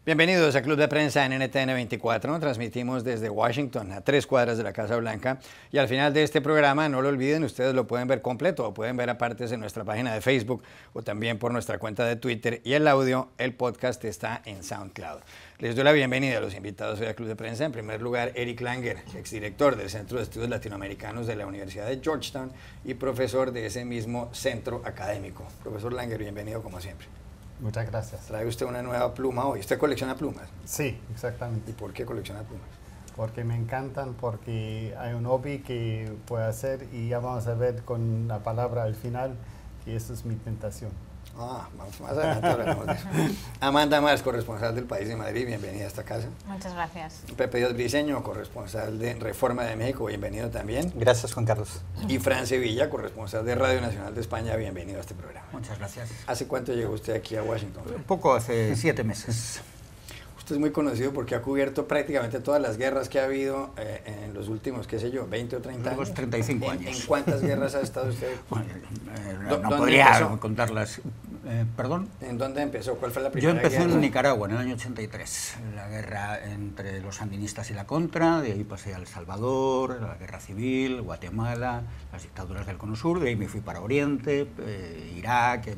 Bienvenidos a Club de Prensa en NTN 24. Transmitimos desde Washington, a 3 cuadras de la Casa Blanca. Y al final de este programa, no lo olviden, ustedes lo pueden ver completo o pueden ver apartes en nuestra página de Facebook o también por nuestra cuenta de Twitter. Y el audio, el podcast está en SoundCloud. Les doy la bienvenida a los invitados hoy a Club de Prensa. En primer lugar, Eric Langer, exdirector del Centro de Estudios Latinoamericanos de la Universidad de Georgetown y profesor de ese mismo centro académico. Profesor Langer, bienvenido como siempre. Muchas gracias. Trae usted una nueva pluma hoy. ¿Usted colecciona plumas? Sí, exactamente. ¿Y por qué colecciona plumas? Porque me encantan, porque hay un hobby que puedo hacer y ya vamos a ver con la palabra al final que eso es mi tentación. Vamos más adelante hablaremos de eso. Amanda Mars, corresponsal del País de Madrid, bienvenida a esta casa. Muchas gracias. Pepe Díaz Briceño, corresponsal de Reforma de México, bienvenido también. Gracias, Juan Carlos. Y Fran Sevilla, corresponsal de Radio Nacional de España, bienvenido a este programa. Muchas gracias. ¿Hace cuánto llegó usted aquí a Washington? Un poco, hace 7 meses. Usted es muy conocido porque ha cubierto prácticamente todas las guerras que ha habido en los últimos, qué sé yo, 20 o 30 años. 35 años. ¿En cuántas guerras ha estado usted? Bueno, no ¿Dónde podría empezó? contarlas. ¿Perdón? ¿En dónde empezó? ¿Cuál fue la Yo primera guerra? empecé en Nicaragua en el año 83, la guerra entre los sandinistas y la Contra, de ahí pasé a El Salvador, la guerra civil, Guatemala, las dictaduras del Cono Sur, de ahí me fui para Oriente, Irak,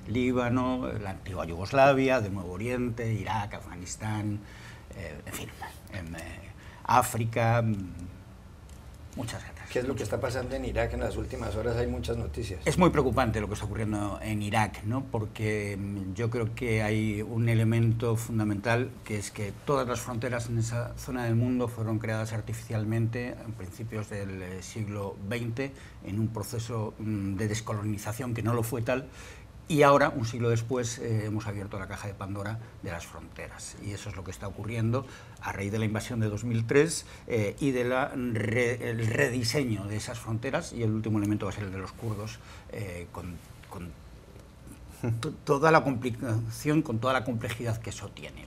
Líbano, la antigua Yugoslavia, de Nuevo Oriente, Irak, Afganistán, en fin, África, muchas guerras. ¿Qué es lo que está pasando en Irak en las últimas horas? Hay muchas noticias. Es muy preocupante lo que está ocurriendo en Irak, ¿no? Porque yo creo que hay un elemento fundamental, que es que todas las fronteras en esa zona del mundo fueron creadas artificialmente en principios del siglo XX, en un proceso de descolonización que no lo fue tal. Y ahora, un siglo después, hemos abierto la caja de Pandora de las fronteras. Y eso es lo que está ocurriendo a raíz de la invasión de 2003 y del rediseño de esas fronteras. Y el último elemento va a ser el de los kurdos, con toda la complicación, con toda la complejidad que eso tiene.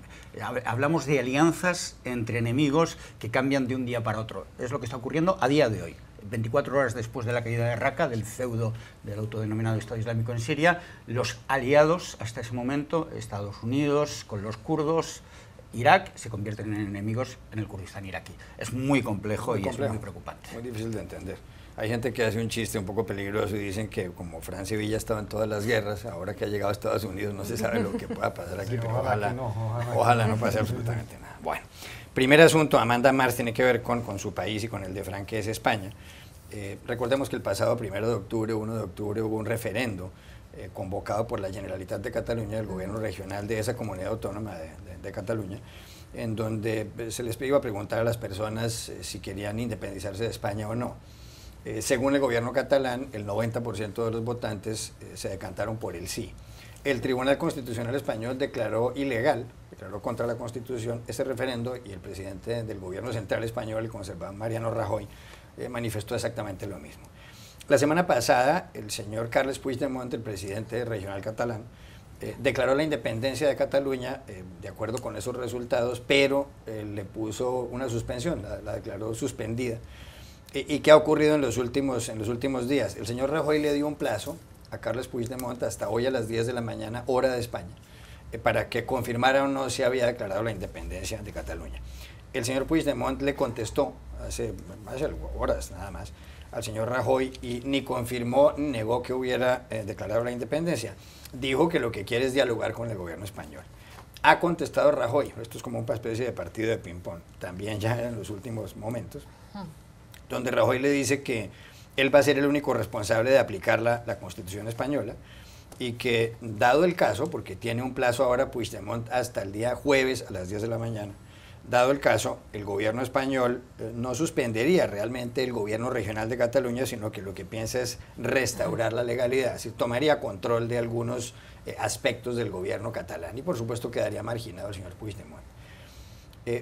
Hablamos de alianzas entre enemigos que cambian de un día para otro. Es lo que está ocurriendo a día de hoy. 24 horas después de la caída de Raqqa, del feudo del autodenominado Estado Islámico en Siria, los aliados hasta ese momento, Estados Unidos con los kurdos, Irak, se convierten en enemigos en el Kurdistán iraquí. Es muy complejo y es muy preocupante. Muy difícil de entender. Hay gente que hace un chiste un poco peligroso y dicen que como Fran Sevilla estaba en todas las guerras, ahora que ha llegado a Estados Unidos no se sabe lo que pueda pasar aquí, sí, pero ojalá no pase absolutamente nada. Bueno, primer asunto, Amanda Mars, tiene que ver con su país y con el de Fran, que es España. Recordemos que el pasado 1 de octubre hubo un referendo convocado por la Generalitat de Cataluña, el gobierno regional de esa comunidad autónoma de Cataluña, en donde se les iba a preguntar a las personas si querían independizarse de España o no. Según el gobierno catalán, el 90% de los votantes se decantaron por el sí. El Tribunal Constitucional Español declaró ilegal, declaró contra la Constitución ese referendo, y el presidente del gobierno central español, el conservador Mariano Rajoy, manifestó exactamente lo mismo. La semana pasada, el señor Carles Puigdemont, el presidente regional catalán, declaró la independencia de Cataluña de acuerdo con esos resultados, pero le puso una suspensión, la declaró suspendida. ¿Y qué ha ocurrido en los últimos días? El señor Rajoy le dio un plazo a Carles Puigdemont hasta hoy a las 10 de la mañana, hora de España, para que confirmara o no si había declarado la independencia de Cataluña. El señor Puigdemont le contestó hace horas nada más al señor Rajoy y ni confirmó ni negó que hubiera declarado la independencia. Dijo que lo que quiere es dialogar con el gobierno español. Ha contestado Rajoy, esto es como una especie de partido de ping-pong, también ya en los últimos momentos, donde Rajoy le dice que él va a ser el único responsable de aplicar la Constitución española y que, dado el caso, porque tiene un plazo ahora Puigdemont hasta el día jueves a las 10 de la mañana, dado el caso, el gobierno español no suspendería realmente el gobierno regional de Cataluña, sino que lo que piensa es restaurar la legalidad, así tomaría control de algunos aspectos del gobierno catalán y por supuesto quedaría marginado el señor Puigdemont.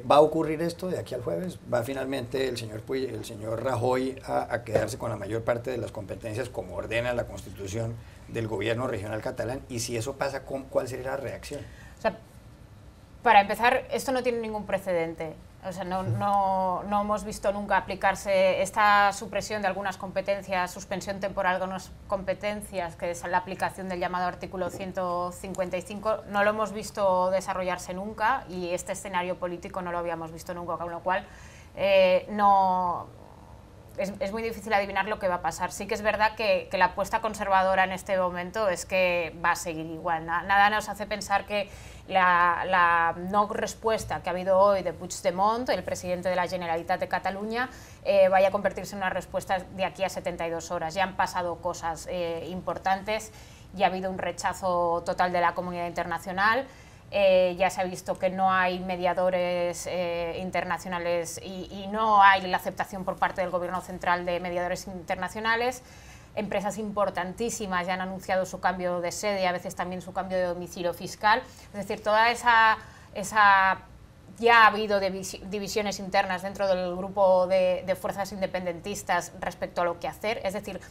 ¿Va a ocurrir esto de aquí al jueves? ¿Va finalmente el señor Rajoy a quedarse con la mayor parte de las competencias como ordena la Constitución del gobierno regional catalán? Y si eso pasa, ¿cuál sería la reacción? O sea, para empezar, esto no tiene ningún precedente. O sea, no hemos visto nunca aplicarse esta supresión de algunas competencias, suspensión temporal de algunas competencias, que es la aplicación del llamado artículo 155, no lo hemos visto desarrollarse nunca, y este escenario político no lo habíamos visto nunca, con lo cual es muy difícil adivinar lo que va a pasar. Sí que es verdad que la apuesta conservadora en este momento es que va a seguir igual. Nada nos hace pensar que la no respuesta que ha habido hoy de Puigdemont, el presidente de la Generalitat de Cataluña, vaya a convertirse en una respuesta de aquí a 72 horas. Ya han pasado cosas importantes, ya ha habido un rechazo total de la comunidad internacional. Ya se ha visto que no hay mediadores internacionales y no hay la aceptación por parte del gobierno central de mediadores internacionales. Empresas importantísimas ya han anunciado su cambio de sede y a veces también su cambio de domicilio fiscal. Es decir, toda esa ya ha habido divisiones internas dentro del grupo de fuerzas independentistas respecto a lo que hacer. Es decir,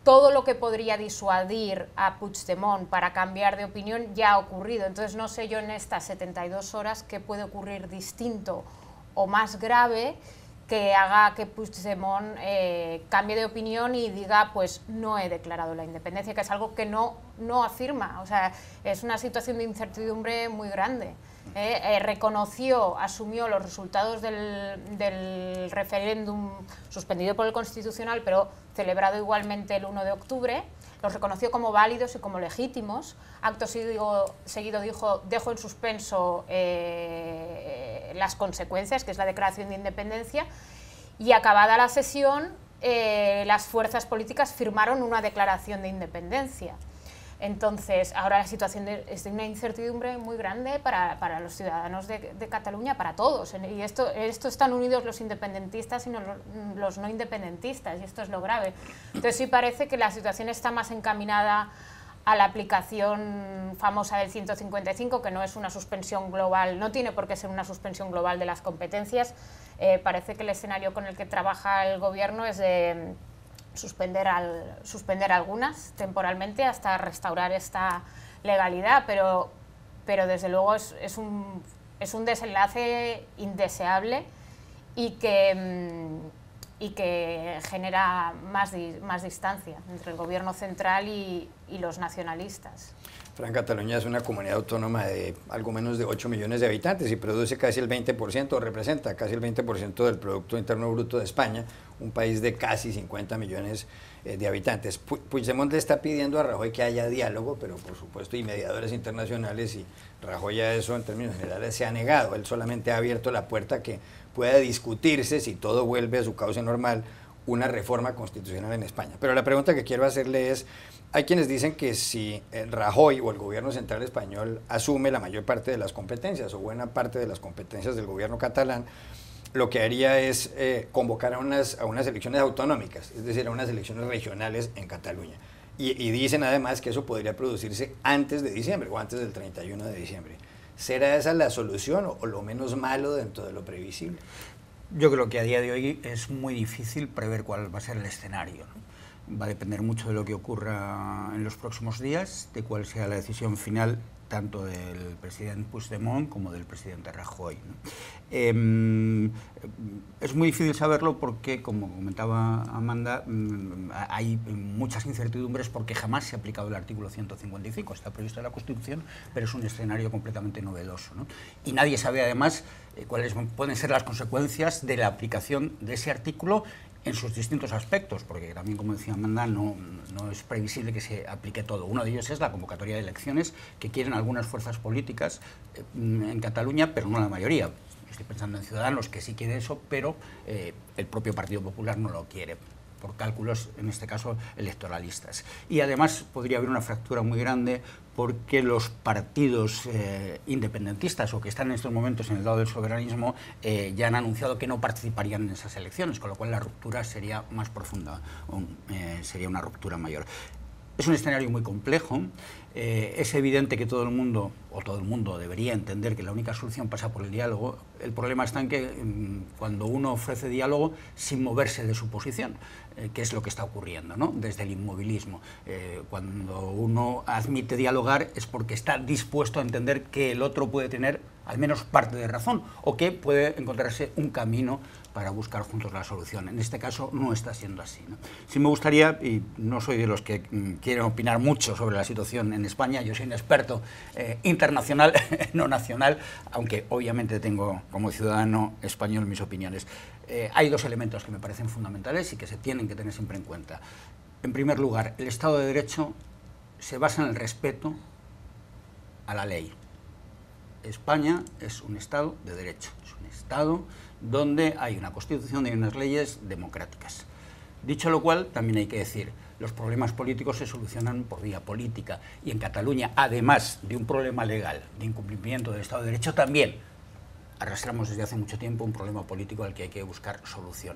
todo lo que podría disuadir a Puigdemont para cambiar de opinión ya ha ocurrido. Entonces no sé yo en estas 72 horas qué puede ocurrir distinto o más grave que haga que Puigdemont cambie de opinión y diga, pues no he declarado la independencia, que es algo que no afirma. O sea, es una situación de incertidumbre muy grande. Reconoció, asumió los resultados del referéndum suspendido por el Constitucional, pero celebrado igualmente el 1 de octubre, los reconoció como válidos y como legítimos. Acto seguido dijo, dejo en suspenso las consecuencias, que es la declaración de independencia, y acabada la sesión, las fuerzas políticas firmaron una declaración de independencia. Entonces, ahora la situación es de una incertidumbre muy grande para los ciudadanos de Cataluña, para todos. Y esto están unidos los independentistas y los no independentistas, y esto es lo grave. Entonces, sí parece que la situación está más encaminada a la aplicación famosa del 155, que no es una suspensión global, no tiene por qué ser una suspensión global de las competencias. Parece que el escenario con el que trabaja el gobierno es de suspender algunas temporalmente hasta restaurar esta legalidad, pero desde luego es un desenlace indeseable y que genera más distancia entre el gobierno central y los nacionalistas. Fran, Cataluña es una comunidad autónoma de algo menos de 8 millones de habitantes y produce casi el 20%, representa casi el 20% del Producto Interno Bruto de España, un país de casi 50 millones de habitantes. Puigdemont le está pidiendo a Rajoy que haya diálogo, pero por supuesto y mediadores internacionales, y Rajoy a eso en términos generales se ha negado. Él solamente ha abierto la puerta a que pueda discutirse, si todo vuelve a su cauce normal, una reforma constitucional en España. Pero la pregunta que quiero hacerle es, hay quienes dicen que si Rajoy o el gobierno central español asume la mayor parte de las competencias o buena parte de las competencias del gobierno catalán, lo que haría es convocar a unas elecciones autonómicas, es decir, a unas elecciones regionales en Cataluña. Y dicen además que eso podría producirse antes de diciembre o antes del 31 de diciembre. ¿Será esa la solución o lo menos malo dentro de lo previsible? Yo creo que a día de hoy es muy difícil prever cuál va a ser el escenario, ¿no? Va a depender mucho de lo que ocurra en los próximos días, de cuál sea la decisión final tanto del presidente Puigdemont como del presidente Rajoy, ¿no? Es muy difícil saberlo porque, como comentaba Amanda, hay muchas incertidumbres porque jamás se ha aplicado el artículo 155, está previsto en la Constitución, pero es un escenario completamente novedoso, ¿no? Y nadie sabe además cuáles pueden ser las consecuencias de la aplicación de ese artículo en sus distintos aspectos, porque también, como decía Amanda, no es previsible que se aplique todo. Uno de ellos es la convocatoria de elecciones que quieren algunas fuerzas políticas en Cataluña, pero no la mayoría. Estoy pensando en Ciudadanos, que sí quiere eso, pero el propio Partido Popular no lo quiere, por cálculos, en este caso, electoralistas. Y además podría haber una fractura muy grande porque los partidos independentistas o que están en estos momentos en el lado del soberanismo ya han anunciado que no participarían en esas elecciones, con lo cual la ruptura sería más profunda, sería una ruptura mayor. Es un escenario muy complejo. Es evidente que todo el mundo debería entender que la única solución pasa por el diálogo. El problema está en que cuando uno ofrece diálogo sin moverse de su posición, que es lo que está ocurriendo, ¿no? Desde el inmovilismo. Cuando uno admite dialogar es porque está dispuesto a entender que el otro puede tener al menos parte de razón, o que puede encontrarse un camino para buscar juntos la solución. En este caso no está siendo así, ¿no? Sí me gustaría, y no soy de los que quieren opinar mucho sobre la situación en España, yo soy un experto internacional, no nacional, aunque obviamente tengo como ciudadano español mis opiniones. Hay dos elementos que me parecen fundamentales y que se tienen que tener siempre en cuenta. En primer lugar, el Estado de Derecho se basa en el respeto a la ley. España es un Estado de Derecho, es un Estado donde hay una Constitución y unas leyes democráticas. Dicho lo cual, también hay que decir, los problemas políticos se solucionan por vía política, y en Cataluña, además de un problema legal de incumplimiento del Estado de Derecho, también arrastramos desde hace mucho tiempo un problema político al que hay que buscar solución.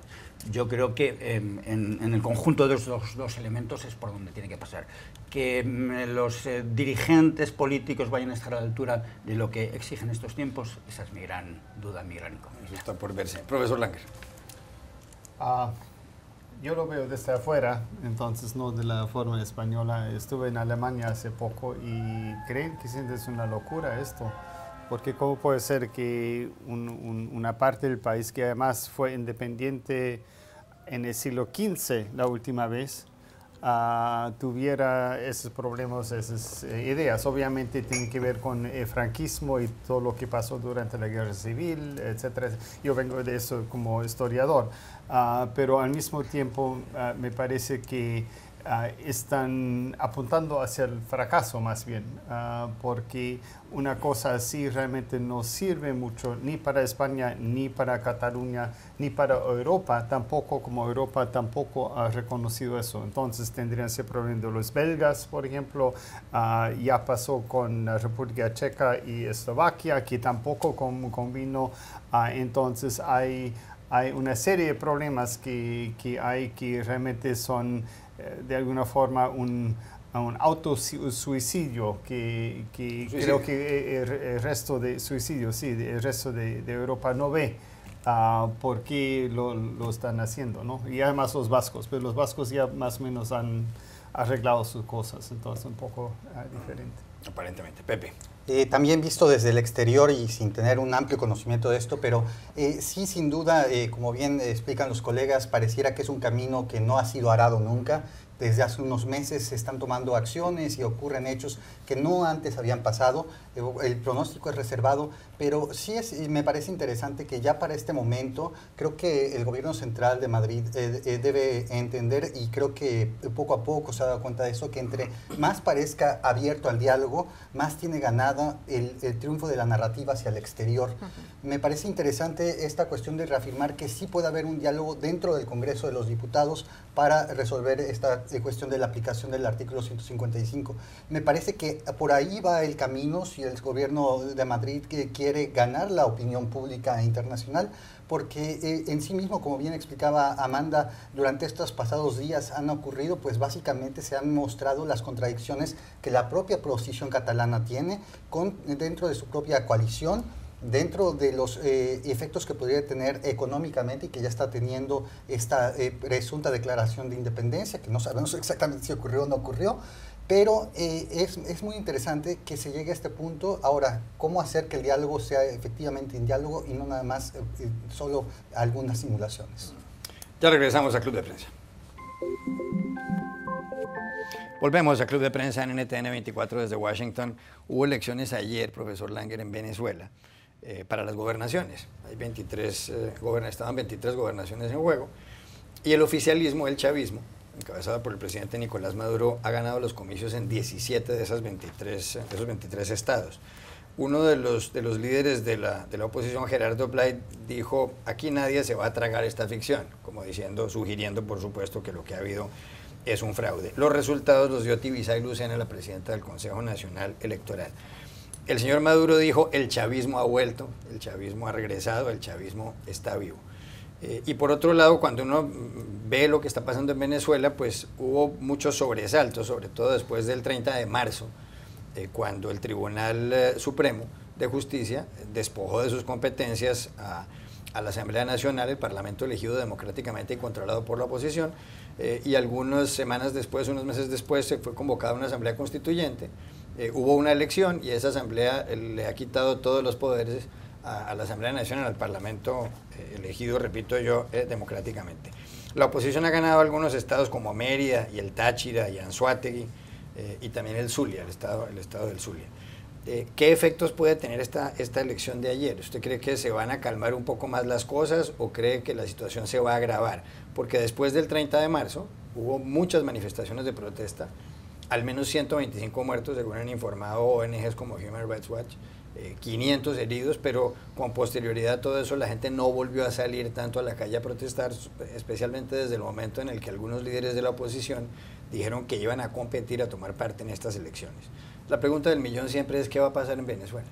Yo creo que en el conjunto de esos dos elementos es por donde tiene que pasar. Que los dirigentes políticos vayan a estar a la altura de lo que exigen estos tiempos, esa es mi gran duda, mi gran incógnita. Eso está por verse. Profesor Langer. Yo lo veo desde afuera, entonces no de la forma española. Estuve en Alemania hace poco y creen que es una locura esto. Porque cómo puede ser que una parte del país que además fue independiente en el siglo XV la última vez, tuviera esos problemas, esas ideas. Obviamente tienen que ver con el franquismo y todo lo que pasó durante la guerra civil, etc. Yo vengo de eso como historiador, pero al mismo tiempo me parece que están apuntando hacia el fracaso más bien, porque una cosa así realmente no sirve mucho ni para España, ni para Cataluña, ni para Europa, tampoco como Europa tampoco ha reconocido eso. Entonces tendrían ese problema de los belgas, por ejemplo, ya pasó con la República Checa y Eslovaquia, que tampoco convino, entonces hay una serie de problemas que hay que realmente son de alguna forma un autosuicidio que creo que el resto de suicidios, sí, el resto de Europa no ve por qué lo están haciendo, ¿no? Y además los vascos, pero los vascos ya más o menos han arreglado sus cosas, entonces un poco diferente. Aparentemente. Pepe. También visto desde el exterior y sin tener un amplio conocimiento de esto, pero sí, sin duda, como bien explican los colegas, pareciera que es un camino que no ha sido arado nunca. Desde hace unos meses se están tomando acciones y ocurren hechos que no antes habían pasado. El pronóstico es reservado, pero sí me parece interesante que ya para este momento creo que el gobierno central de Madrid debe entender, y creo que poco a poco se ha dado cuenta de eso, que entre más parezca abierto al diálogo, más tiene ganada el triunfo de la narrativa hacia el exterior. Me parece interesante esta cuestión de reafirmar que sí puede haber un diálogo dentro del Congreso de los Diputados para resolver esta cuestión de la aplicación del artículo 155. Me parece que por ahí va el camino si el gobierno de Madrid quiere ganar la opinión pública internacional, porque en sí mismo, como bien explicaba Amanda, durante estos pasados días han ocurrido, pues básicamente se han mostrado las contradicciones que la propia oposición catalana tiene dentro de su propia coalición, dentro de los efectos que podría tener económicamente y que ya está teniendo esta presunta declaración de independencia, que no sabemos exactamente si ocurrió o no ocurrió, pero es muy interesante que se llegue a este punto. Ahora, ¿cómo hacer que el diálogo sea efectivamente un diálogo y no nada más solo algunas simulaciones? Ya regresamos a Club de Prensa. Volvemos a Club de Prensa en NTN 24 desde Washington. Hubo elecciones ayer, profesor Langer, en Venezuela. Para las gobernaciones. Hay 23, estaban 23 gobernaciones en juego, y el oficialismo, el chavismo, encabezado por el presidente Nicolás Maduro, ha ganado los comicios en 17 de esos 23 estados. Uno de los líderes de la oposición, Gerardo Blay, dijo: aquí nadie se va a tragar esta ficción, como diciendo, sugiriendo por supuesto que lo que ha habido es un fraude. Los resultados los dio Tibisay Lucena, la presidenta del Consejo Nacional Electoral. El señor Maduro dijo: el chavismo ha vuelto, el chavismo ha regresado, el chavismo está vivo. Y por otro lado, cuando uno ve lo que está pasando en Venezuela, pues hubo muchos sobresaltos, sobre todo después del 30 de marzo, cuando el Tribunal Supremo de Justicia despojó de sus competencias a la Asamblea Nacional, el Parlamento elegido democráticamente y controlado por la oposición, y algunas semanas después, unos meses después, se fue convocada una Asamblea Constituyente, hubo una elección y esa asamblea le ha quitado todos los poderes a la Asamblea Nacional, al Parlamento elegido, repito yo, democráticamente. La oposición ha ganado algunos estados como Mérida y el Táchira y Anzoátegui y también el Zulia, el estado del Zulia. ¿Qué efectos puede tener esta elección de ayer? ¿Usted cree que se van a calmar un poco más las cosas o cree que la situación se va a agravar? Porque después del 30 de marzo hubo muchas manifestaciones de protesta, al menos 125 muertos, según han informado ONGs como Human Rights Watch, 500 heridos, pero con posterioridad a todo eso la gente no volvió a salir tanto a la calle a protestar, especialmente desde el momento en el que algunos líderes de la oposición dijeron que iban a competir, a tomar parte en estas elecciones. La pregunta del millón siempre es ¿qué va a pasar en Venezuela?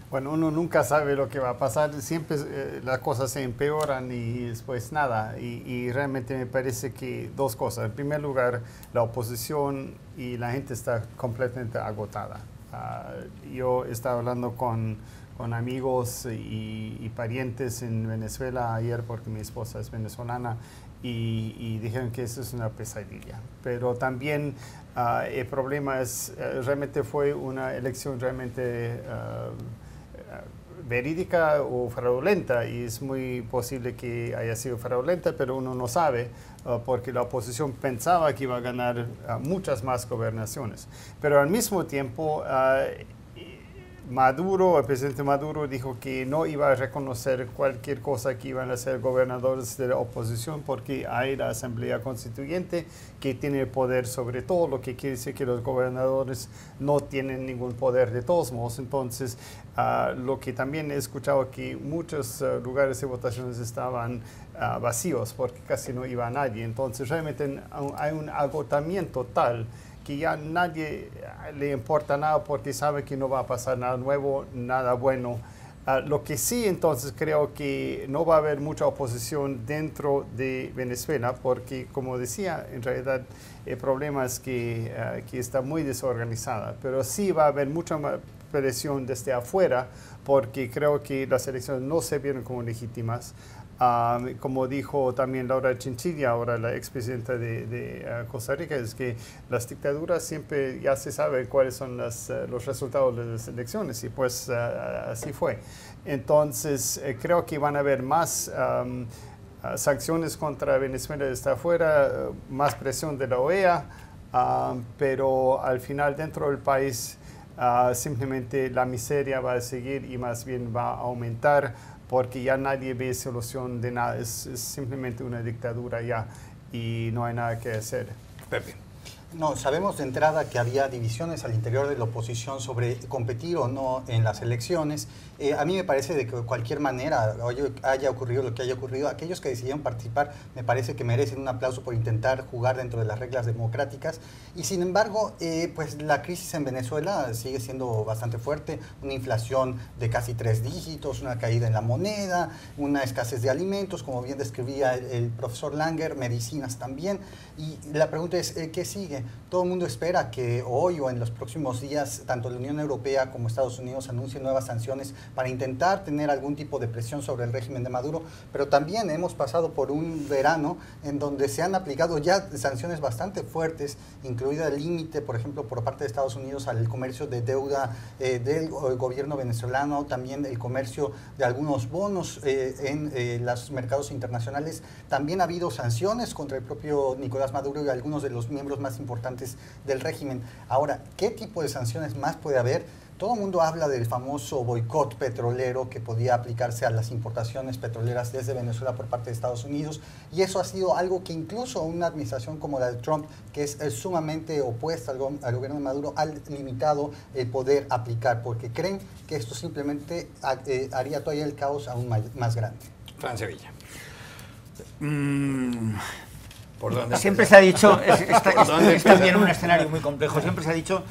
Bueno, uno nunca sabe lo que va a pasar, siempre las cosas se empeoran y después nada, y realmente me parece que dos cosas. En primer lugar, la oposición y la gente está completamente agotada. Yo estaba hablando con amigos y parientes en Venezuela ayer porque mi esposa es venezolana y dijeron que eso es una pesadilla. Pero también el problema es, realmente fue una elección realmente verídica o fraudulenta, y es muy posible que haya sido fraudulenta, pero uno no sabe porque la oposición pensaba que iba a ganar muchas más gobernaciones. Pero al mismo tiempo, el presidente Maduro dijo que no iba a reconocer cualquier cosa que iban a ser gobernadores de la oposición porque hay la Asamblea Constituyente que tiene el poder sobre todo, lo que quiere decir que los gobernadores no tienen ningún poder de todos modos. Entonces, lo que también he escuchado que muchos lugares de votaciones estaban vacíos porque casi no iba nadie. Entonces, realmente hay un agotamiento tal que ya nadie le importa nada porque sabe que no va a pasar nada nuevo, nada bueno. Lo que sí, entonces, creo que no va a haber mucha oposición dentro de Venezuela porque, como decía, en realidad el problema es que está muy desorganizada, pero sí va a haber mucha presión desde afuera porque creo que las elecciones no se vieron como legítimas. Como dijo también Laura Chinchilla, ahora la expresidenta de Costa Rica, es que las dictaduras siempre ya se sabe cuáles son los resultados de las elecciones, y pues así fue. Entonces creo que van a haber más sanciones contra Venezuela desde afuera, más presión de la OEA, pero al final dentro del país simplemente la miseria va a seguir y más bien va a aumentar, porque ya nadie ve solución de nada, es simplemente una dictadura ya y no hay nada que hacer. Pepe. No, sabemos de entrada que había divisiones al interior de la oposición sobre competir o no en las elecciones. A mí me parece de que de cualquier manera haya ocurrido lo que haya ocurrido, aquellos que decidieron participar me parece que merecen un aplauso por intentar jugar dentro de las reglas democráticas. Y sin embargo, pues la crisis en Venezuela sigue siendo bastante fuerte, una inflación de casi 3 dígitos, una caída en la moneda, una escasez de alimentos, como bien describía el profesor Langer, medicinas también. Y la pregunta es, ¿qué sigue? Todo el mundo espera que hoy o en los próximos días tanto la Unión Europea como Estados Unidos anuncien nuevas sanciones para intentar tener algún tipo de presión sobre el régimen de Maduro, pero también hemos pasado por un verano en donde se han aplicado ya sanciones bastante fuertes, incluida el límite, por ejemplo, por parte de Estados Unidos al comercio de deuda del gobierno venezolano, también el comercio de algunos bonos en los mercados internacionales. También ha habido sanciones contra el propio Nicolás Maduro y algunos de los miembros más importantes del régimen. Ahora, ¿qué tipo de sanciones más puede haber? Todo el mundo habla del famoso boicot petrolero que podía aplicarse a las importaciones petroleras desde Venezuela por parte de Estados Unidos, y eso ha sido algo que incluso una administración como la de Trump, que es sumamente opuesta al gobierno de Maduro, ha limitado el poder aplicar, porque creen que esto simplemente haría todavía el caos aún más grande. Fran Sevilla. ¿Por dónde siempre se ha dicho, es también un escenario muy complejo, siempre se ha dicho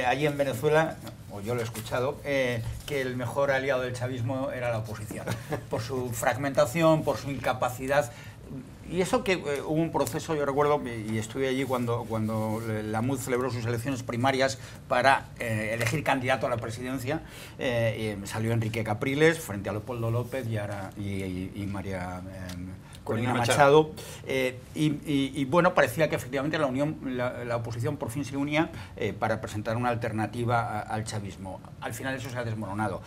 allí en Venezuela, o yo lo he escuchado, que el mejor aliado del chavismo era la oposición, por su fragmentación, por su incapacidad Y eso que hubo un proceso, yo recuerdo, y estuve allí cuando la MUD celebró sus elecciones primarias para elegir candidato a la presidencia, y salió Enrique Capriles frente a Leopoldo López y María Corina Machado. Y bueno, parecía que efectivamente la oposición por fin se unía para presentar una alternativa al chavismo. Al final eso se ha desmoronado.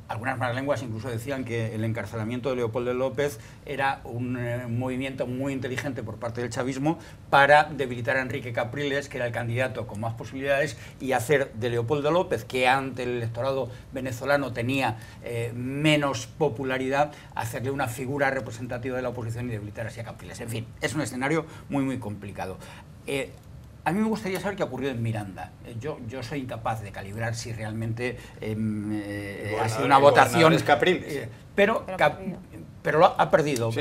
Algunas malas lenguas incluso decían que el encarcelamiento de Leopoldo López era un movimiento muy inteligente por parte del chavismo para debilitar a Enrique Capriles, que era el candidato con más posibilidades, y hacer de Leopoldo López, que ante el electorado venezolano tenía menos popularidad, hacerle una figura representativa de la oposición y debilitar así a Capriles. En fin, es un escenario muy complicado. A mí me gustaría saber qué ha ocurrido en Miranda. Yo soy incapaz de calibrar si realmente ha sido una votación. Pero ha perdido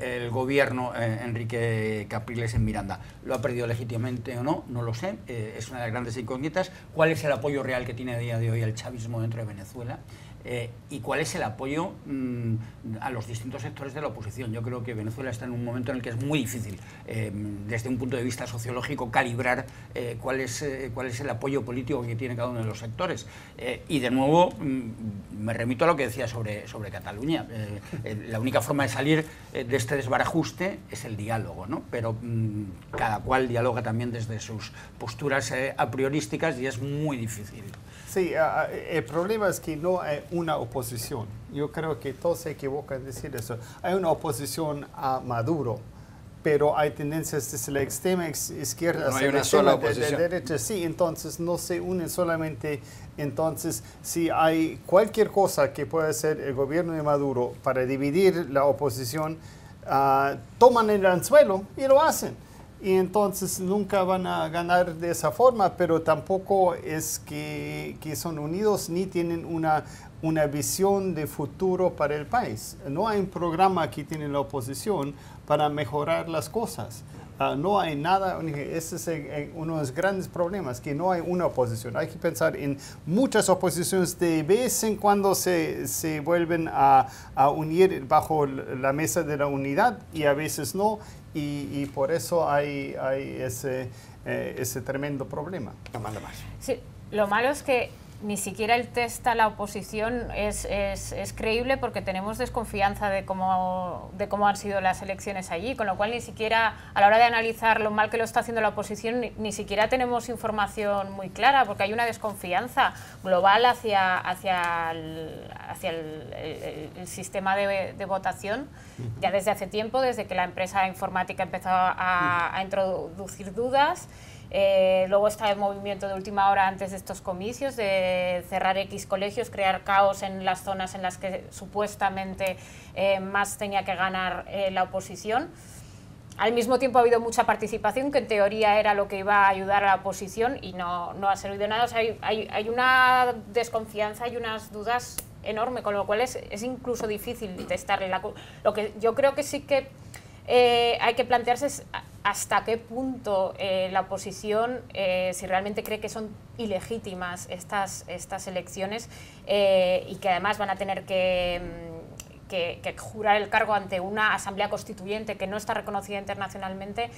el gobierno Enrique Capriles en Miranda. ¿Lo ha perdido legítimamente o no? No lo sé. Es una de las grandes incógnitas. ¿Cuál es el apoyo real que tiene a día de hoy el chavismo dentro de Venezuela? ¿Y cuál es el apoyo a los distintos sectores de la oposición? Yo creo que Venezuela está en un momento en el que es muy difícil, desde un punto de vista sociológico, calibrar cuál es el apoyo político que tiene cada uno de los sectores. Y de nuevo, me remito a lo que decía sobre Cataluña. La única forma de salir de este desbarajuste es el diálogo, ¿no? Pero cada cual dialoga también desde sus posturas a priorísticas y es muy difícil. Sí, el problema es que no hay una oposición. Yo creo que todos se equivocan en decir eso. Hay una oposición a Maduro, pero hay tendencias desde la extrema izquierda hacia la extrema derecha. Sí, entonces no se unen solamente. Entonces, si hay cualquier cosa que pueda hacer el gobierno de Maduro para dividir la oposición, toman el anzuelo y lo hacen. Y entonces nunca van a ganar de esa forma, pero tampoco es que son unidos ni tienen una visión de futuro para el país. No hay un programa que tiene la oposición para mejorar las cosas. No hay nada, ese es uno de los grandes problemas, que no hay una oposición. Hay que pensar en muchas oposiciones, de vez en cuando se vuelven a unir bajo la mesa de la unidad y a veces no, y por eso hay ese tremendo problema. Amanda más. Sí, lo malo es que ni siquiera el test a la oposición es creíble, porque tenemos desconfianza de cómo han sido las elecciones allí, con lo cual ni siquiera a la hora de analizar lo mal que lo está haciendo la oposición ni siquiera tenemos información muy clara, porque hay una desconfianza global hacia el sistema de votación ya desde hace tiempo, desde que la empresa informática empezó a introducir dudas. Luego está el movimiento de última hora antes de estos comicios de cerrar X colegios, crear caos en las zonas en las que supuestamente más tenía que ganar la oposición. Al mismo tiempo ha habido mucha participación, que en teoría era lo que iba a ayudar a la oposición, y no ha servido de nada. O sea, hay una desconfianza y unas dudas enormes, con lo cual es incluso difícil testarle. Lo que yo creo que sí que hay que plantearse es hasta qué punto la oposición, si realmente cree que son ilegítimas estas elecciones, y que además van a tener que jurar el cargo ante una asamblea constituyente que no está reconocida internacionalmente,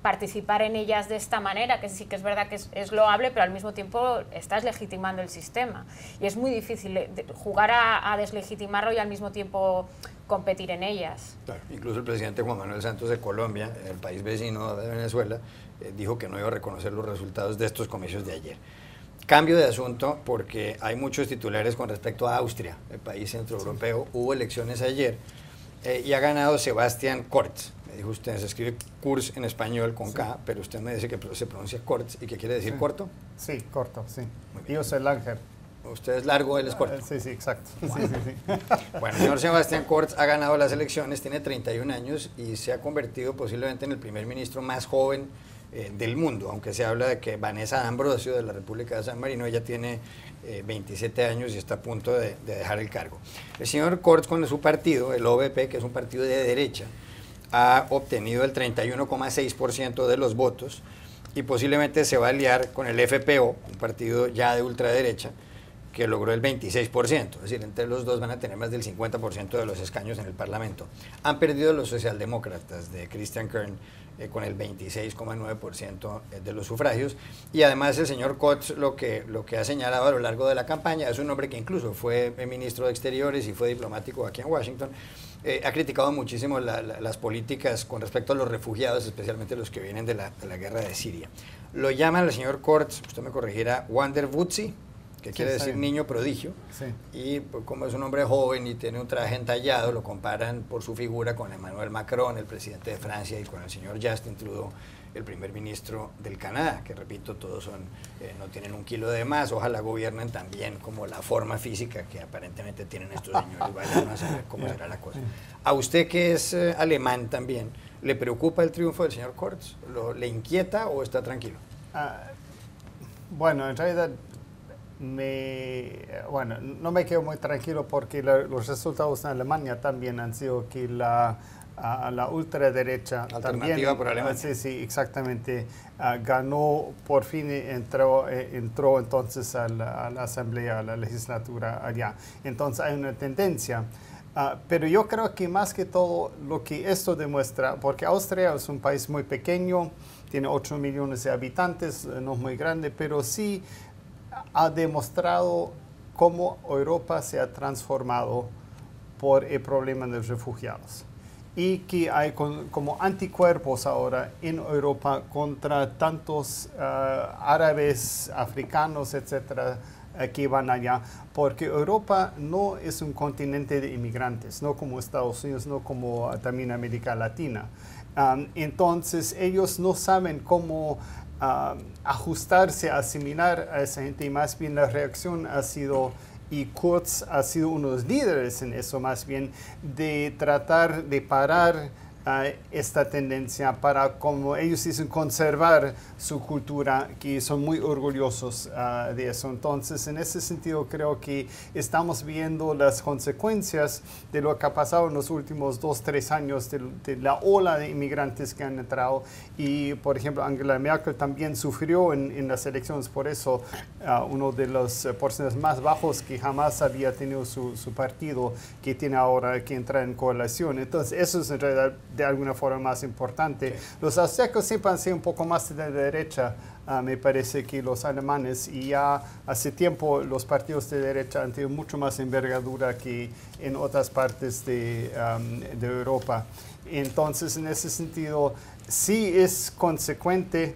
participar en ellas de esta manera, que sí que es verdad que es loable, pero al mismo tiempo estás legitimando el sistema. Y es muy difícil jugar a deslegitimarlo y al mismo tiempo competir en ellas. Claro, incluso el presidente Juan Manuel Santos de Colombia, el país vecino de Venezuela, dijo que no iba a reconocer los resultados de estos comicios de ayer. Cambio de asunto, porque hay muchos titulares con respecto a Austria, el país centroeuropeo. Sí. Hubo elecciones ayer y ha ganado Sebastián Kurz. Me dijo usted, se escribe Kurz en español con K, pero usted me dice que se pronuncia Kurz. ¿Y qué quiere decir corto? Sí, corto, sí. Yo soy Langer. Usted es largo, él es corto. Sí, exacto. Bueno, bueno, el señor Sebastián Kurz ha ganado las elecciones, tiene 31 años y se ha convertido posiblemente en el primer ministro más joven del mundo, aunque se habla de que Vanessa Ambrosio, de la República de San Marino, ella tiene 27 años y está a punto de dejar el cargo. El señor Kurz, con su partido, el OVP, que es un partido de derecha, ha obtenido el 31,6% de los votos y posiblemente se va a aliar con el FPO, un partido ya de ultraderecha, que logró el 26%, es decir, entre los dos van a tener más del 50% de los escaños en el Parlamento. Han perdido los socialdemócratas de Christian Kern con el 26,9% de los sufragios, y además el señor Kurz lo que ha señalado a lo largo de la campaña, es un hombre que incluso fue ministro de Exteriores y fue diplomático aquí en Washington, ha criticado muchísimo las políticas con respecto a los refugiados, especialmente los que vienen de la guerra de Siria. Lo llaman el señor Kurz, usted me corregirá, Wunderwutzi, que quiere decir niño prodigio, y como es un hombre joven y tiene un traje entallado, lo comparan por su figura con Emmanuel Macron, el presidente de Francia, y con el señor Justin Trudeau, el primer ministro del Canadá, que repito, todos son, no tienen un kilo de más, ojalá gobiernen también como la forma física que aparentemente tienen estos señores, vayan a saber cómo será la cosa. A usted que es alemán también, ¿le preocupa el triunfo del señor Kurz? ¿Le inquieta o está tranquilo? Bueno, en realidad no me quedo muy tranquilo porque los resultados en Alemania también han sido que la ultraderecha Alternativa por Alemania. Sí, exactamente. Ganó, por fin entró entonces a la Asamblea, a la legislatura allá. Entonces hay una tendencia. Pero yo creo que más que todo lo que esto demuestra, porque Austria es un país muy pequeño, tiene 8 millones de habitantes, no es muy grande, pero sí ha demostrado cómo Europa se ha transformado por el problema de los refugiados y que hay como anticuerpos ahora en Europa contra tantos árabes, africanos, etcétera, que van allá, porque Europa no es un continente de inmigrantes, no como Estados Unidos, no como también América Latina. Entonces ellos no saben cómo ajustarse, asimilar a esa gente, y más bien la reacción ha sido, y Kurz ha sido uno de los líderes en eso, más bien de tratar de parar esta tendencia para, como ellos dicen, conservar su cultura, que son muy orgullosos de eso. Entonces, en ese sentido, creo que estamos viendo las consecuencias de lo que ha pasado en los últimos 2-3 años, de la ola de inmigrantes que han entrado. Y, por ejemplo, Angela Merkel también sufrió en las elecciones por eso, uno de los porcentajes más bajos que jamás había tenido su partido, que tiene ahora que entrar en coalición. Entonces, eso es en realidad de alguna forma más importante. Sí. Los austríacos siempre han sido un poco más de la derecha, me parece, que los alemanes, y ya hace tiempo los partidos de derecha han tenido mucho más envergadura que en otras partes de Europa. Entonces, en ese sentido, sí es consecuente,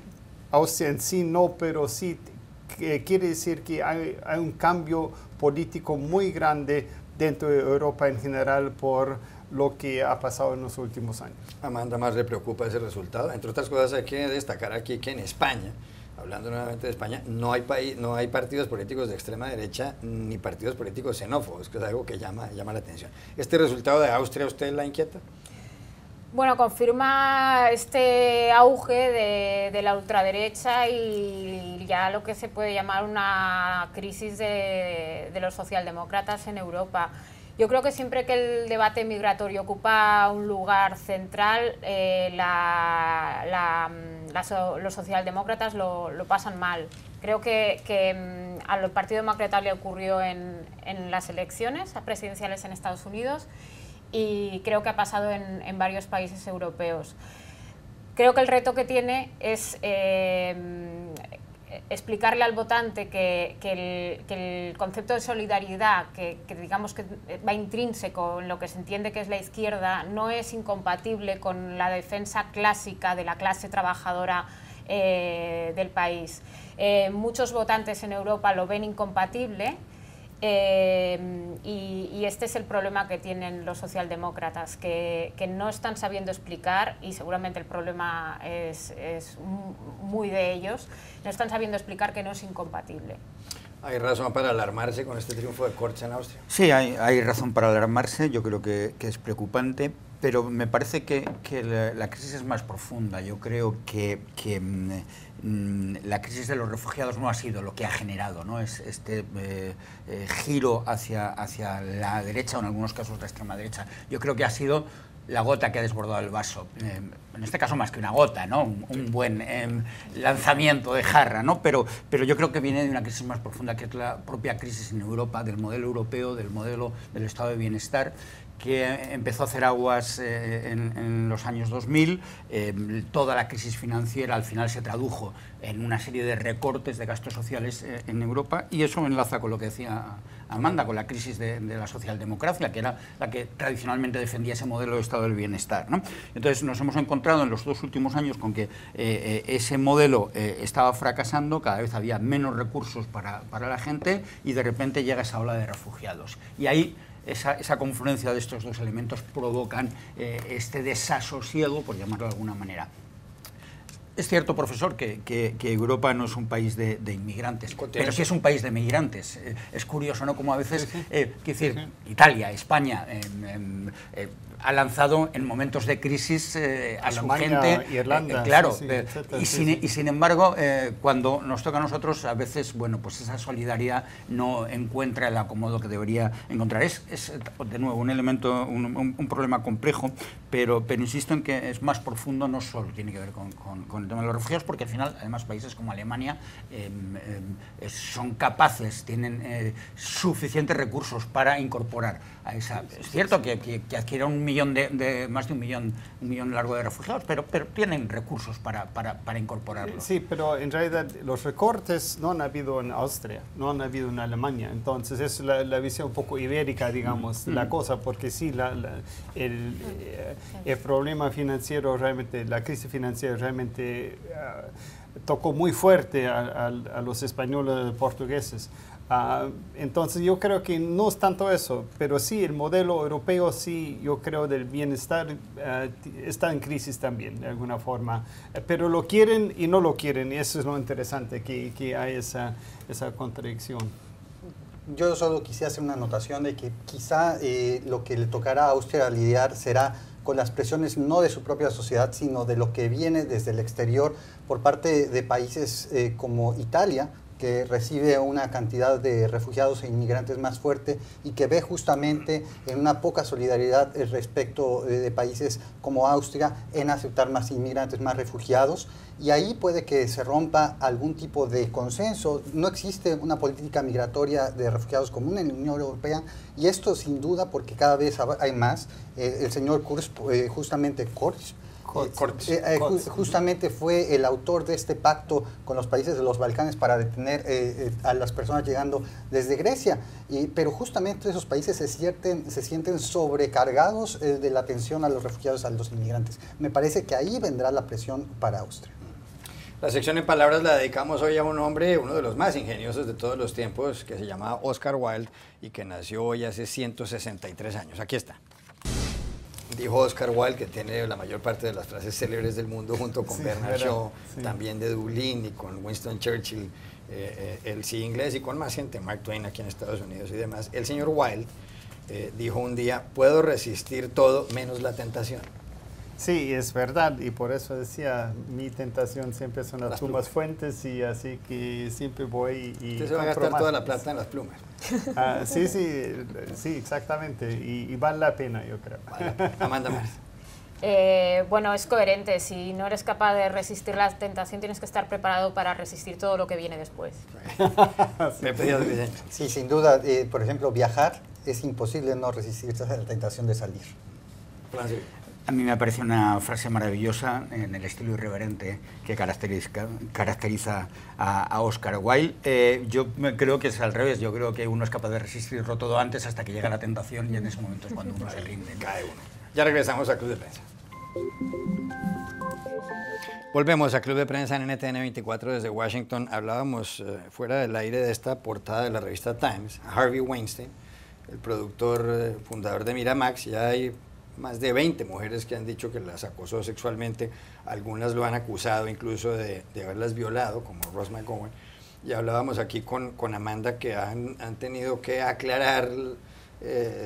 Austria en sí no, pero sí quiere decir que hay un cambio político muy grande dentro de Europa en general por lo que ha pasado en los últimos años. Amanda, más le preocupa ese resultado. Entre otras cosas, hay que destacar aquí que en España, hablando nuevamente de España, no hay partidos políticos de extrema derecha ni partidos políticos xenófobos, que es algo que llama la atención. ¿Este resultado de Austria, usted la inquieta? Bueno, confirma este auge de la ultraderecha y ya lo que se puede llamar una crisis de los socialdemócratas en Europa. Yo creo que siempre que el debate migratorio ocupa un lugar central, los socialdemócratas lo pasan mal. Creo que al Partido Demócrata le ocurrió en las elecciones presidenciales en Estados Unidos, y creo que ha pasado en varios países europeos. Creo que el reto que tiene es explicarle al votante que el concepto de solidaridad, que digamos que va intrínseco en lo que se entiende que es la izquierda, no es incompatible con la defensa clásica de la clase trabajadora del país. Muchos votantes en Europa lo ven incompatible. Y este es el problema que tienen los socialdemócratas, que no están sabiendo explicar, y seguramente el problema es muy de ellos, no están sabiendo explicar que no es incompatible. ¿Hay razón para alarmarse con este triunfo de Kurz en Austria? Sí, hay razón para alarmarse, yo creo que es preocupante, pero me parece que la crisis es más profunda. Yo creo que la crisis de los refugiados no ha sido lo que ha generado, ¿no? Este giro hacia la derecha, o en algunos casos la extrema derecha. Yo creo que ha sido la gota que ha desbordado el vaso. En este caso más que una gota, ¿no? Un buen lanzamiento de jarra, ¿no? Pero yo creo que viene de una crisis más profunda, que es la propia crisis en Europa, del modelo europeo, del modelo del estado de bienestar, que empezó a hacer aguas en los años 2000. Toda la crisis financiera al final se tradujo en una serie de recortes de gastos sociales en Europa, y eso enlaza con lo que decía Amanda, con la crisis de la socialdemocracia, que era la que tradicionalmente defendía ese modelo de estado del bienestar, ¿no? Entonces nos hemos encontrado en los 2 últimos años con que ese modelo estaba fracasando, cada vez había menos recursos para la gente, y de repente llega esa ola de refugiados. Y ahí esa confluencia de estos dos elementos provocan este desasosiego, por llamarlo de alguna manera. Es cierto, profesor, que Europa no es un país de inmigrantes, pero sí es un país de migrantes. Es curioso, ¿no?, como a veces, quiero decir, Italia, España, ha lanzado en momentos de crisis a Alemania, su gente. Irlanda, claro, etcétera, y sin embargo, cuando nos toca a nosotros, a veces, bueno, pues esa solidaridad no encuentra el acomodo que debería encontrar. Es de nuevo, un elemento, un problema complejo, pero insisto en que es más profundo, no solo tiene que ver con el tema de los refugiados, porque al final, además, países como Alemania son capaces, tienen suficientes recursos para incorporar a esa. Es cierto que adquiere más de un millón largo de refugiados, pero tienen recursos para incorporarlos. Sí, pero en realidad los recortes no han habido en Austria, no han habido en Alemania. Entonces es la visión un poco ibérica, digamos, la cosa, porque sí, el problema financiero realmente, la crisis financiera realmente tocó muy fuerte a los españoles portugueses. Entonces yo creo que no es tanto eso, pero sí el modelo europeo, sí, yo creo, del bienestar está en crisis también, de alguna forma. Pero lo quieren y no lo quieren, y eso es lo interesante, que hay esa contradicción. Yo solo quisiera hacer una anotación de que quizá lo que le tocará a Austria lidiar será con las presiones no de su propia sociedad, sino de lo que viene desde el exterior por parte de países como Italia, que recibe una cantidad de refugiados e inmigrantes más fuerte y que ve justamente en una poca solidaridad respecto de países como Austria en aceptar más inmigrantes, más refugiados. Y ahí puede que se rompa algún tipo de consenso. No existe una política migratoria de refugiados común en la Unión Europea, y esto sin duda porque cada vez hay más. El señor Kurz, justamente justamente fue el autor de este pacto con los países de los Balcanes para detener a las personas llegando desde Grecia, pero justamente esos países se sienten sobrecargados de la atención a los refugiados, a los inmigrantes. Me parece que ahí vendrá la presión para Austria. La sección en palabras la dedicamos hoy a un hombre, uno de los más ingeniosos de todos los tiempos, que se llamaba Oscar Wilde y que nació hoy hace 163 años. Aquí está. Dijo Oscar Wilde, que tiene la mayor parte de las frases célebres del mundo, junto con Bernard Shaw, también de Dublín, y con Winston Churchill, el sí inglés, y con más gente, Mark Twain aquí en Estados Unidos y demás. El señor Wilde dijo un día: puedo resistir todo menos la tentación. Sí, es verdad, y por eso decía, mi tentación siempre son las plumas fuentes, y así que siempre voy y usted se va a gastar toda la plata en las plumas. Sí, exactamente, y vale la pena, yo creo. Vale. Amanda Mars. Bueno, es coherente. Si no eres capaz de resistir la tentación, tienes que estar preparado para resistir todo lo que viene después. Sí, sin duda. Por ejemplo, viajar, es imposible no resistirse a la tentación de salir. A mí me parece una frase maravillosa en el estilo irreverente que caracteriza a Oscar Wilde. Yo creo que es al revés. Yo creo que uno es capaz de resistirlo todo antes hasta que llega la tentación, y en ese momento es cuando uno se rinde. Cae uno. Ya regresamos a Club de Prensa. Volvemos a Club de Prensa en NTN 24 desde Washington. Hablábamos fuera del aire de esta portada de la revista Times, Harvey Weinstein, el productor fundador de Miramax. Ya hay más de 20 mujeres que han dicho que las acosó sexualmente. Algunas lo han acusado incluso de haberlas violado, como Ross McGowan. Y hablábamos aquí con Amanda, que han tenido que aclarar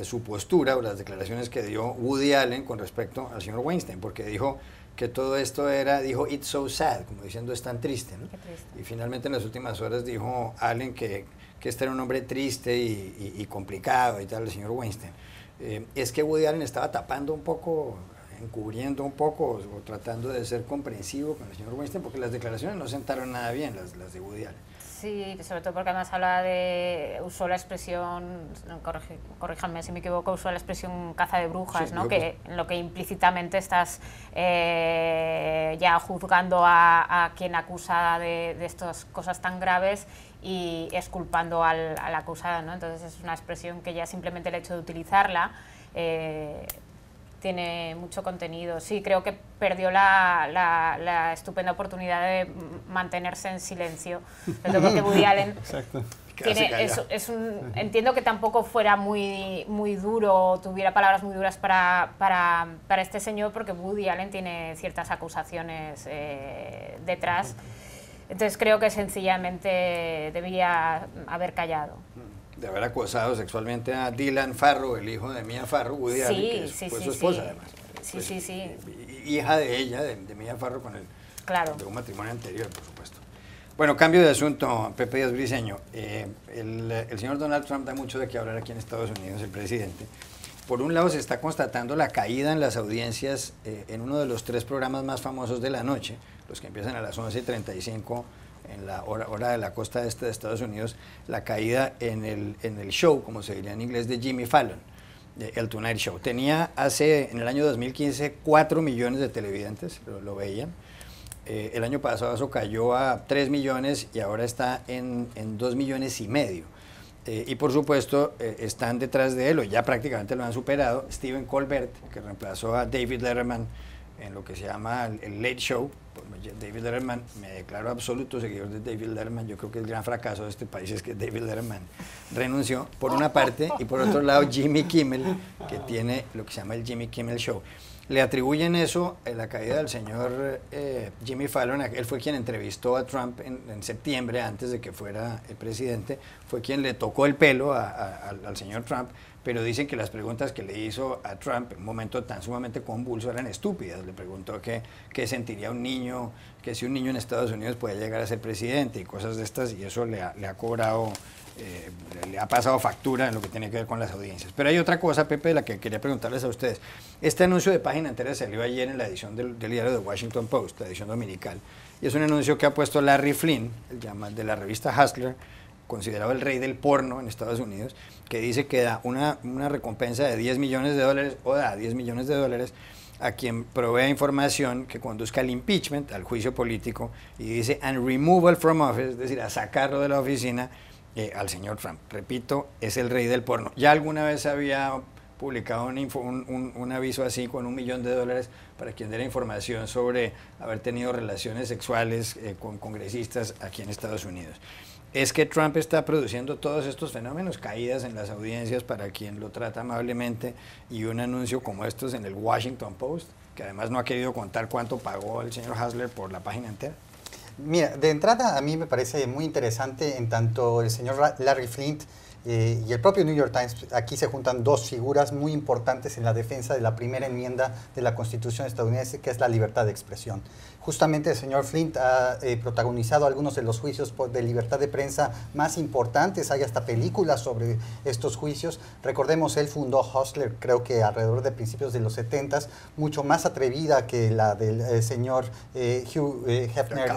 su postura o las declaraciones que dio Woody Allen con respecto al señor Weinstein, porque dijo que todo esto dijo it's so sad, como diciendo es tan triste, ¿no? Qué triste. Y finalmente en las últimas horas dijo Allen que este era un hombre triste y complicado y tal, el señor Weinstein. es que Woody Allen estaba tapando un poco, encubriendo un poco, o tratando de ser comprensivo con el señor Weinstein, porque las declaraciones no sentaron nada bien, las de Woody Allen. Sí, sobre todo porque además usó la expresión, corríjanme si me equivoco, usó la expresión caza de brujas, sí, ¿no? Que en lo que implícitamente estás ya juzgando a quien acusa de estas cosas tan graves y exculpando al acusado, ¿no? Entonces es una expresión que ya simplemente el hecho de utilizarla tiene mucho contenido. Sí, creo que perdió la estupenda oportunidad de mantenerse en silencio. Porque Woody Allen entiendo que tampoco fuera muy duro, tuviera palabras muy duras para este señor, porque Woody Allen tiene ciertas acusaciones detrás. Entonces creo que sencillamente debería haber callado. De haber acosado sexualmente a Dylan Farrow, el hijo de Mia Farrow, Woody Allen, que fue su esposa además. Sí. Hija de ella, de Mia Farrow, de un matrimonio anterior, por supuesto. Bueno, cambio de asunto, Pepe Díaz Briceño. El señor Donald Trump da mucho de qué hablar aquí en Estados Unidos, el presidente. Por un lado se está constatando la caída en las audiencias en uno de los 3 programas más famosos de la noche, los que empiezan a las 11:35 en la hora de la costa este de Estados Unidos, la caída en el show, como se diría en inglés, de Jimmy Fallon, el Tonight Show. Tenía en el año 2015 4 millones de televidentes, lo veían. El año pasado eso cayó a 3 millones y ahora está en 2,5 millones. Y por supuesto están detrás de él, o ya prácticamente lo han superado, Stephen Colbert, que reemplazó a David Letterman en lo que se llama el Late Show. David Letterman, me declaro absoluto seguidor de David Letterman. Yo creo que el gran fracaso de este país es que David Letterman renunció, por una parte, y por otro lado Jimmy Kimmel, que tiene lo que se llama el Jimmy Kimmel Show. Le atribuyen eso a la caída del señor Jimmy Fallon. Él fue quien entrevistó a Trump en septiembre, antes de que fuera el presidente, fue quien le tocó el pelo al señor Trump, pero dicen que las preguntas que le hizo a Trump en un momento tan sumamente convulso eran estúpidas. Le preguntó qué sentiría un niño, que si un niño en Estados Unidos puede llegar a ser presidente y cosas de estas, y eso le ha cobrado, le ha pasado factura en lo que tiene que ver con las audiencias. Pero hay otra cosa, Pepe, de la que quería preguntarles a ustedes. Este anuncio de página entera salió ayer en la edición del diario The Washington Post, la edición dominical, y es un anuncio que ha puesto Larry Flynn, de la revista Hustler, considerado el rey del porno en Estados Unidos, que dice que da una recompensa de $10 millones, o da $10 millones a quien provea información que conduzca al impeachment, al juicio político, y dice and removal from office, es decir, a sacarlo de la oficina al señor Trump. Repito, es el rey del porno. Ya alguna vez había publicado un aviso así con $1 millón para quien diera información sobre haber tenido relaciones sexuales con congresistas aquí en Estados Unidos. Es que Trump está produciendo todos estos fenómenos, caídas en las audiencias para quien lo trata amablemente, y un anuncio como estos en el Washington Post, que además no ha querido contar cuánto pagó el señor Hustler por la página entera. Mira, de entrada a mí me parece muy interesante, en tanto el señor Larry Flynt y el propio New York Times, aquí se juntan 2 figuras muy importantes en la defensa de la primera enmienda de la Constitución estadounidense, que es la libertad de expresión. Justamente el señor Flynt ha protagonizado algunos de los juicios de libertad de prensa más importantes. Hay hasta películas sobre estos juicios. Recordemos, él fundó Hustler, creo que alrededor de principios de los 70s, mucho más atrevida que la del señor Hugh Hefner,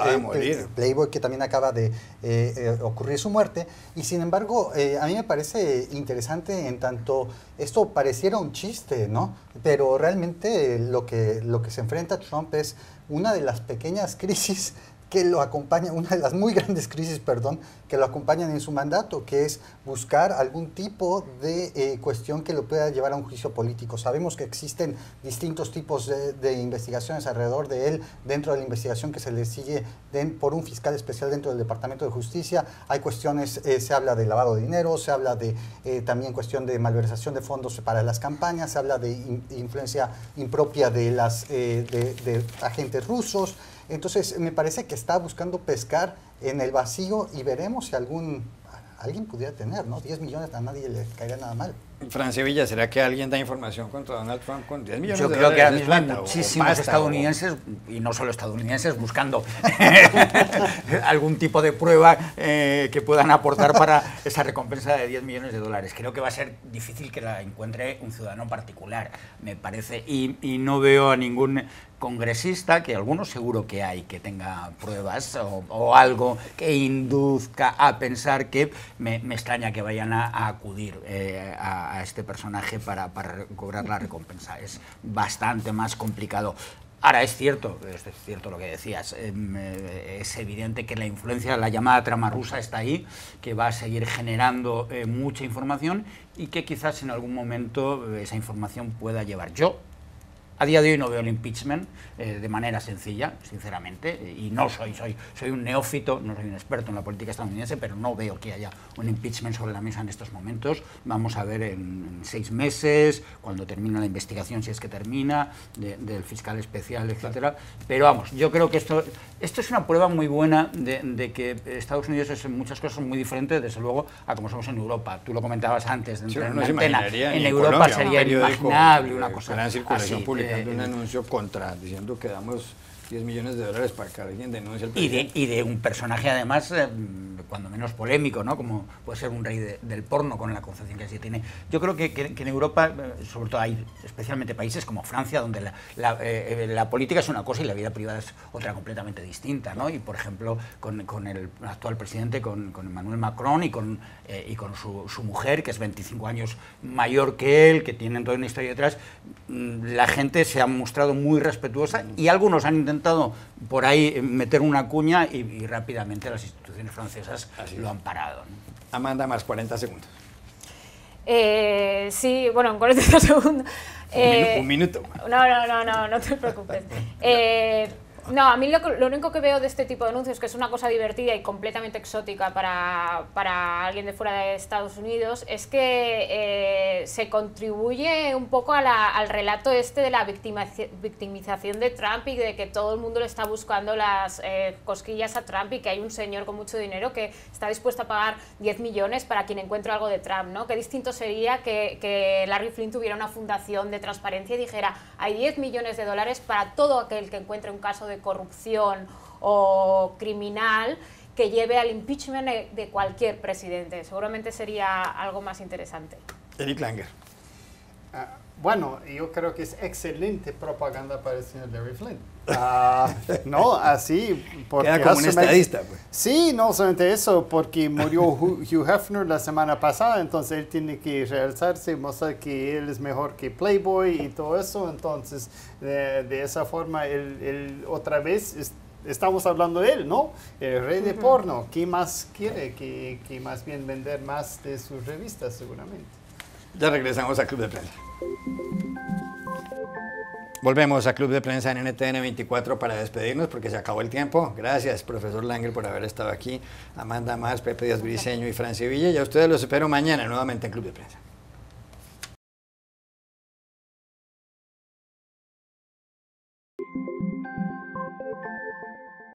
Playboy, que también acaba de ocurrir su muerte. Y sin embargo, a mí me parece interesante en tanto esto pareciera un chiste, ¿no? Pero realmente lo que se enfrenta a Trump es una de las pequeñas crisis que lo acompaña, una de las muy grandes crisis, perdón, que lo acompañan en su mandato, que es buscar algún tipo de cuestión que lo pueda llevar a un juicio político. Sabemos que existen distintos tipos de investigaciones alrededor de él, dentro de la investigación que se le sigue por un fiscal especial dentro del Departamento de Justicia. Hay cuestiones, se habla de lavado de dinero, se habla de también cuestión de malversación de fondos para las campañas, se habla de influencia impropia de de agentes rusos. Entonces, me parece que está buscando pescar en el vacío y veremos si alguien pudiera tener, ¿no? 10 millones a nadie le caería nada mal. Francia Villa, ¿será que alguien da información contra Donald Trump con 10 millones de dólares? Yo creo que ahora mismo hay plata, muchísimos estadounidenses, y no solo estadounidenses, buscando algún tipo de prueba que puedan aportar para esa recompensa de 10 millones de dólares. Creo que va a ser difícil que la encuentre un ciudadano particular, me parece, y no veo a ningún congresista, que algunos seguro que hay, que tenga pruebas o algo que induzca a pensar que me extraña que vayan a acudir a este personaje para cobrar la recompensa. Es bastante más complicado. Ahora, es cierto lo que decías, es evidente que la influencia de la llamada trama rusa está ahí, que va a seguir generando mucha información y que quizás en algún momento esa información pueda llevar. Yo, a día de hoy, no veo el impeachment de manera sencilla, sinceramente, y no soy un neófito, no soy un experto en la política estadounidense, pero no veo que haya un impeachment sobre la mesa en estos momentos. Vamos a ver en 6 meses, cuando termine la investigación, si es que termina, del fiscal especial, etcétera. Pero vamos, yo creo que esto es una prueba muy buena de que Estados Unidos es en muchas cosas muy diferente, desde luego, a como somos en Europa. Tú lo comentabas antes, de entrar en una antena. En Europa Colombia, sería inimaginable una cosa gran circulación así. Pública. Un anuncio diciendo que damos 10 millones de dólares para que alguien denuncie al presidente. Y de un personaje, además, cuando menos polémico, ¿no? Como puede ser un rey del porno, con la concepción que se tiene. Yo creo que en Europa, sobre todo, hay especialmente países como Francia, donde la política es una cosa y la vida privada es otra completamente distinta, ¿no? Y, por ejemplo, con el actual presidente, con Emmanuel Macron y con su mujer, que es 25 años mayor que él, que tienen toda una historia detrás, la gente se ha mostrado muy respetuosa y algunos han intentado por ahí meter una cuña y rápidamente las instituciones francesas lo han parado, ¿no? Amanda, más 40 segundos. Sí, bueno, en 40 segundos. Un minuto. No te preocupes. No, a mí lo único que veo de este tipo de anuncios, que es una cosa divertida y completamente exótica para alguien de fuera de Estados Unidos, es que se contribuye un poco al relato este de la victimización de Trump y de que todo el mundo le está buscando las cosquillas a Trump y que hay un señor con mucho dinero que está dispuesto a pagar 10 millones para quien encuentre algo de Trump, ¿no? Qué distinto sería que Larry Flynn tuviera una fundación de transparencia y dijera, hay 10 millones de dólares para todo aquel que encuentre un caso de corrupción o criminal que lleve al impeachment de cualquier presidente. Seguramente sería algo más interesante. Eric Langer. Bueno, yo creo que es excelente propaganda para el señor Larry Flynn. No, así... Porque queda como un estadista, pues. Sí, no solamente eso, porque murió Hugh Hefner la semana pasada, entonces él tiene que realzarse, mostrar que él es mejor que Playboy y todo eso, entonces de esa forma él otra vez... Estamos hablando de él, ¿no? El rey de porno. ¿Qué más quiere? Que más bien vender más de sus revistas, seguramente. Ya regresamos a Club de Prensa. Volvemos a Club de Prensa en NTN 24 para despedirnos porque se acabó el tiempo. Gracias, profesor Langer, por haber estado aquí. Amanda Más, Pepe Díaz Briceño y Francia Villa. Y a ustedes los espero mañana nuevamente en Club de Prensa.